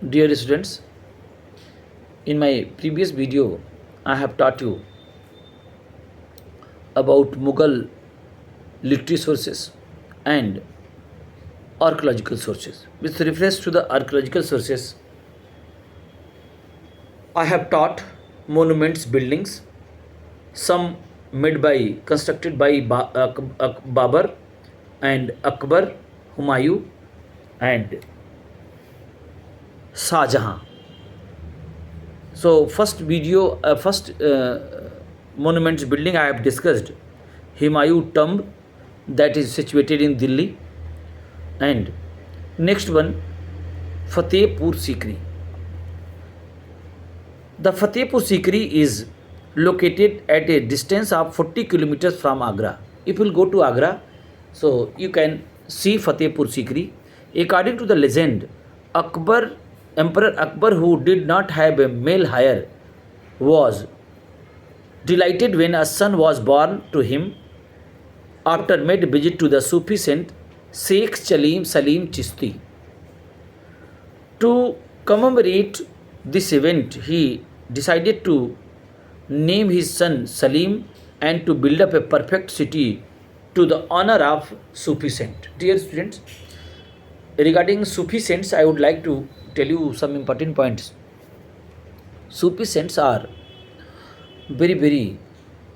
Dear students, in my previous video, I have taught you about Mughal literary sources and archaeological sources. With reference to the archaeological sources, I have taught monuments, buildings, some made by constructed by Babar and Akbar, Humayun, and Shah Jahan. So first monuments building I have discussed Humayun tomb that is situated in Delhi, and next one Fatehpur Sikri. The Fatehpur Sikri is located at a distance of 40 kilometers from Agra. If you will go to Agra, so you can see Fatehpur Sikri. According to the legend, Akbar, Emperor Akbar, who did not have a male heir, was delighted when a son was born to him after made a visit to the Sufi saint Sheikh Salim Chishti. To commemorate this event, he decided to name his son Salim and to build up a perfect city to the honor of Sufi saint. Dear students, regarding Sufi saints, I would like to tell you some important points. Sufi saints are very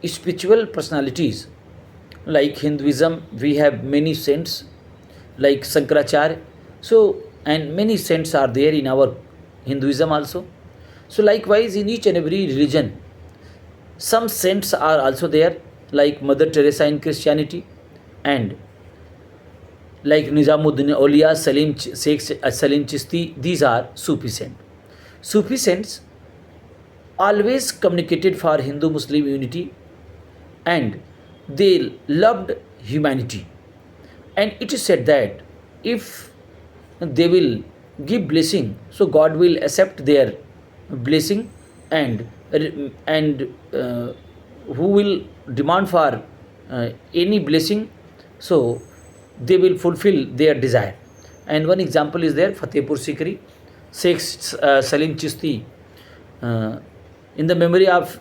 spiritual personalities. Like Hinduism, we have many saints like Sankaracharya. So, and many saints are there in our Hinduism also. So, likewise, in each and every religion, some saints are also there, like Mother Teresa in Christianity, and like Nizamuddin Auliya, Salim Chishti. These are Sufi saints. Sufi saints always communicated for Hindu-Muslim unity, and they loved humanity. And it is said that if they will give blessing, so God will accept their blessing, and who will demand for any blessing, so they will fulfill their desire. And one example is there, Fatehpur Sikri, Sheikh Salim Chishti. Uh, in the memory of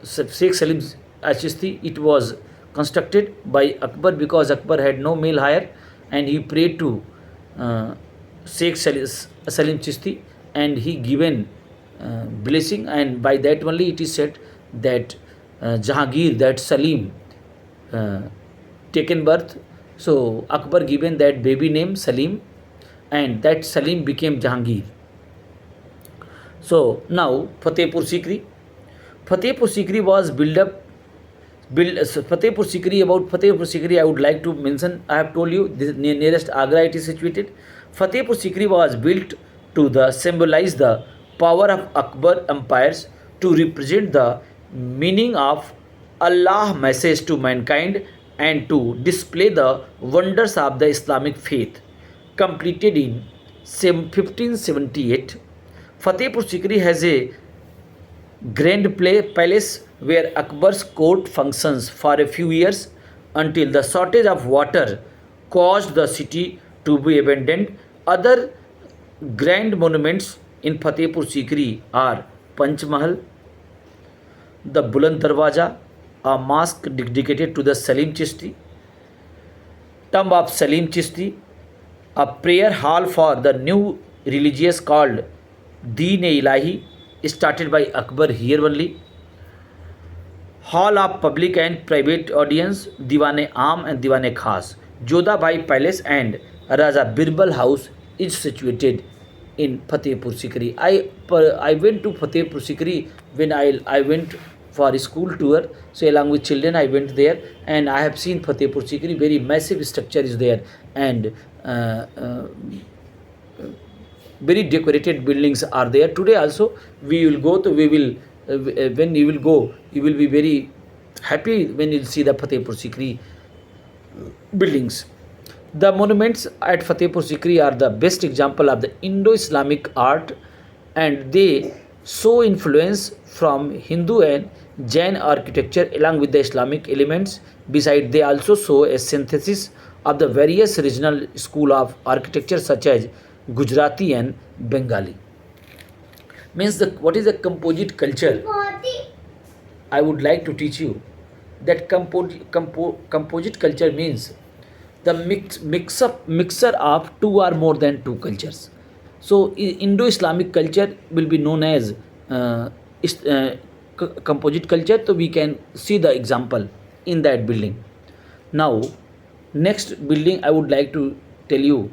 Sheikh Salim Chishti, it was constructed by Akbar because Akbar had no male heir, and he prayed to uh, Sheikh Salim Chishti, and he given blessing, and by that only it is said that Jahangir, that Salim, uh, taken birth. So Akbar given that baby name Salim, and that Salim became Jahangir. So now Fatehpur Sikri. Fatehpur Sikri was Fatehpur Sikri. About Fatehpur Sikri, I would like to mention. I have told you this nearest Agra it is situated. Fatehpur Sikri was built to symbolize the power of Akbar empires, to represent the meaning of Allah message to mankind, and to display the wonders of the Islamic faith. Completed in 1578, Fatehpur Sikri has a grand palace where Akbar's court functions for a few years until the shortage of water caused the city to be abandoned. Other grand monuments in Fatehpur Sikri are Panch Mahal, the Buland Darwaja, a mosque dedicated to the Salim Chishti, tomb of Salim Chishti, a prayer hall for the new religious called Deen-e-Ilahi, started by Akbar here only, hall of public and private audience, Diwan-e-Aam and Diwan-e-Khas, Jodha Bhai Palace and Raja Birbal House is situated in Fatehpur Sikri. I went to Fatehpur Sikri when I went for a school tour. So along with children I went there, and I have seen Fatehpur Sikri. Very massive structure is there, and very decorated buildings are there. Today also we will go to when you will go, you will be very happy when you see the Fatehpur Sikri buildings. The monuments at Fatehpur Sikri are the best example of the Indo-Islamic art, and they show influence from Hindu and Jain architecture along with the Islamic elements. Besides, they also show a synthesis of the various regional school of architecture such as Gujarati and Bengali. Means what is a composite culture? I would like to teach you that composite culture means the mixer of two or more than two cultures. So Indo-Islamic culture will be known as composite culture. So we can see the example in that building. Now, next building I would like to tell you,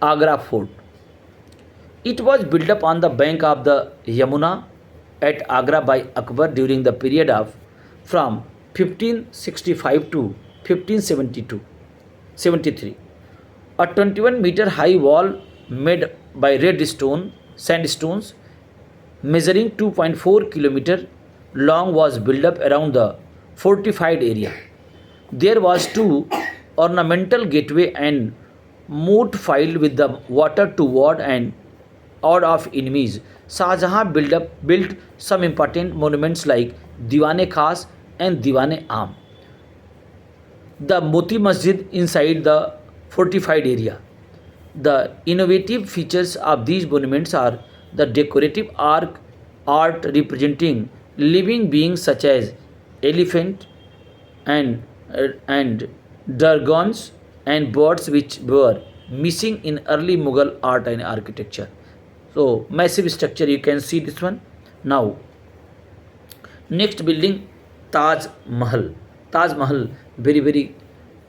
Agra Fort. It was built up on the bank of the Yamuna at Agra by Akbar during the period of from 1565 to 1572 73. A 21-meter high wall made by red sandstones measuring 2.4 kilometer long was built up around the fortified area. There was two ornamental gateway and moat filled with the water to ward and awed off enemies. Shah Jahan built some important monuments like Diwan-e Khas and Diwan-e-Aam, the Moti Masjid inside the fortified area. The innovative features of these monuments are the decorative art representing living beings such as elephant and dragons and birds which were missing in early Mughal art and architecture. So massive structure, you can see this one. Now next building, Taj Mahal. Taj Mahal, very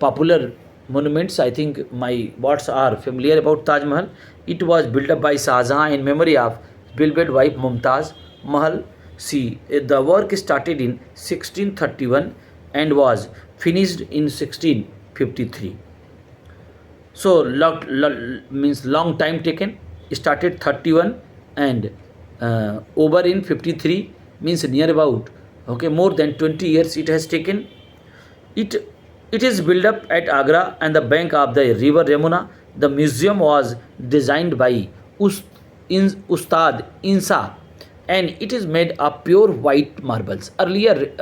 popular monuments. I think my words are familiar about Taj Mahal. It was built up by Shah Jahan in memory of beloved wife Mumtaz Mahal. See, the work started in 1631 and was finished in 1653. So means long time taken. Started 31 and over in 53, means near about, okay, more than 20 years it has taken. It is built up at Agra and the bank of the river Yamuna. The museum was designed by Ustad Insa and it is made of pure white marbles. Earlier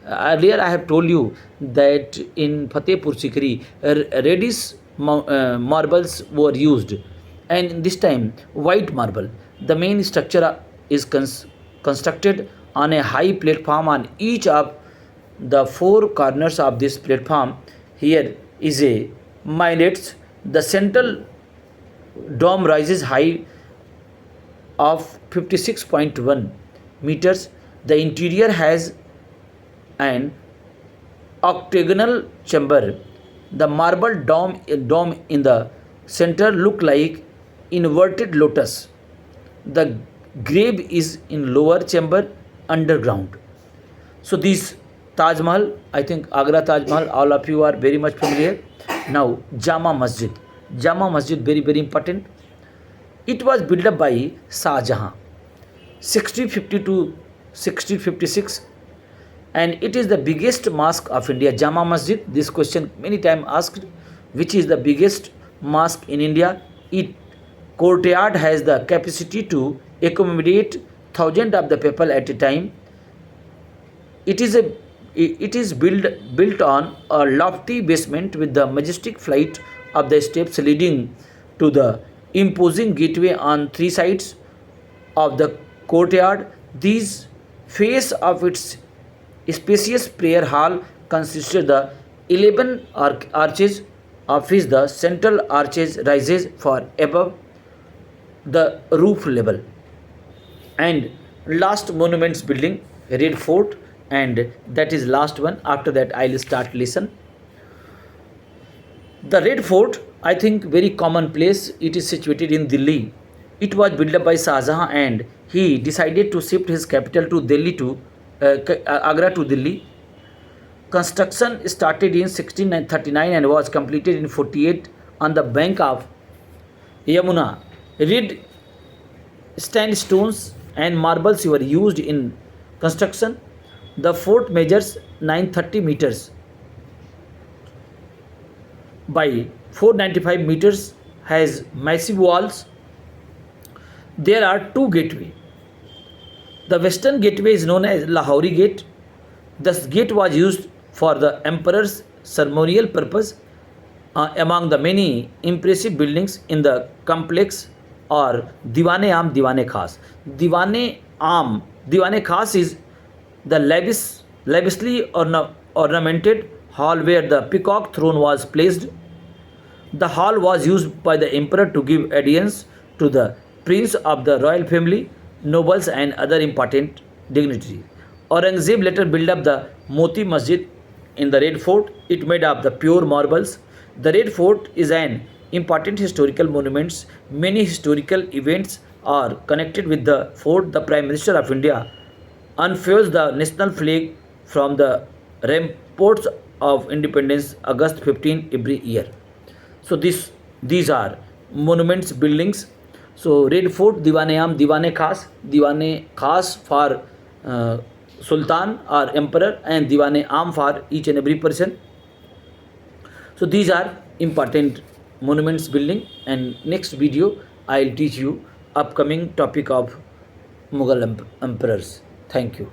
I have told you that in Fatehpur Sikri reddish marbles were used, and this time white marble. The main structure is constructed on a high platform on each of the four corners of this platform. Here is a minaret. The central dome rises high of 56.1 meters. The interior has an octagonal chamber. The marble dome in the center look like inverted lotus. The grave is in lower chamber underground. So this Taj Mahal, I think Agra Taj Mahal, all of you are very much familiar. Now Jama Masjid. Jama Masjid, very important. It was built up by Shah Jahan 1652 1656 and it is the biggest mosque of India. Jama Masjid, this question many times asked, which is the biggest mosque in India. It courtyard has the capacity to accommodate thousands of the people at a time. It is built on a lofty basement with the majestic flight of the steps leading to the imposing gateway on three sides of the courtyard. These face of its spacious prayer hall consisted the 11 arches, of which the central arches rises far above the roof level. And last monuments building, Red Fort, and that is last one. After that I'll start lesson. The Red Fort, I think very common place. It is situated in Delhi. It was built up by Shah Jahan and he decided to shift his capital to Delhi to Agra to Delhi. Construction started in 1639 and was completed in 48 on the bank of Yamuna. Red sandstones and marbles were used in construction. The fort measures 930 meters by 495 meters, has massive walls. There are two gateways. The western gateway is known as Lahori Gate. This gate was used for the emperor's ceremonial purpose. Among the many impressive buildings in the complex are Diwane Am, Diwane Khas. Diwane Am, Diwane Khas is the lavishly ornamented hall where the peacock throne was placed. The hall was used by the emperor to give audience to the prince of the royal family, nobles, and other important dignitaries. Aurangzeb later built up the Moti Masjid in the Red Fort. It made of the pure marbles. The Red Fort is an important historical monument. Many historical events are connected with the fort. The Prime Minister of India unfurls the national flag from the ramparts of independence August 15 every year. So these are monuments buildings. So Red Fort, Diwane Khas for Sultan or Emperor, and Diwane Am for each and every person. So these are important monuments building, and next video I will teach you upcoming topic of Mughal emperors. Thank you.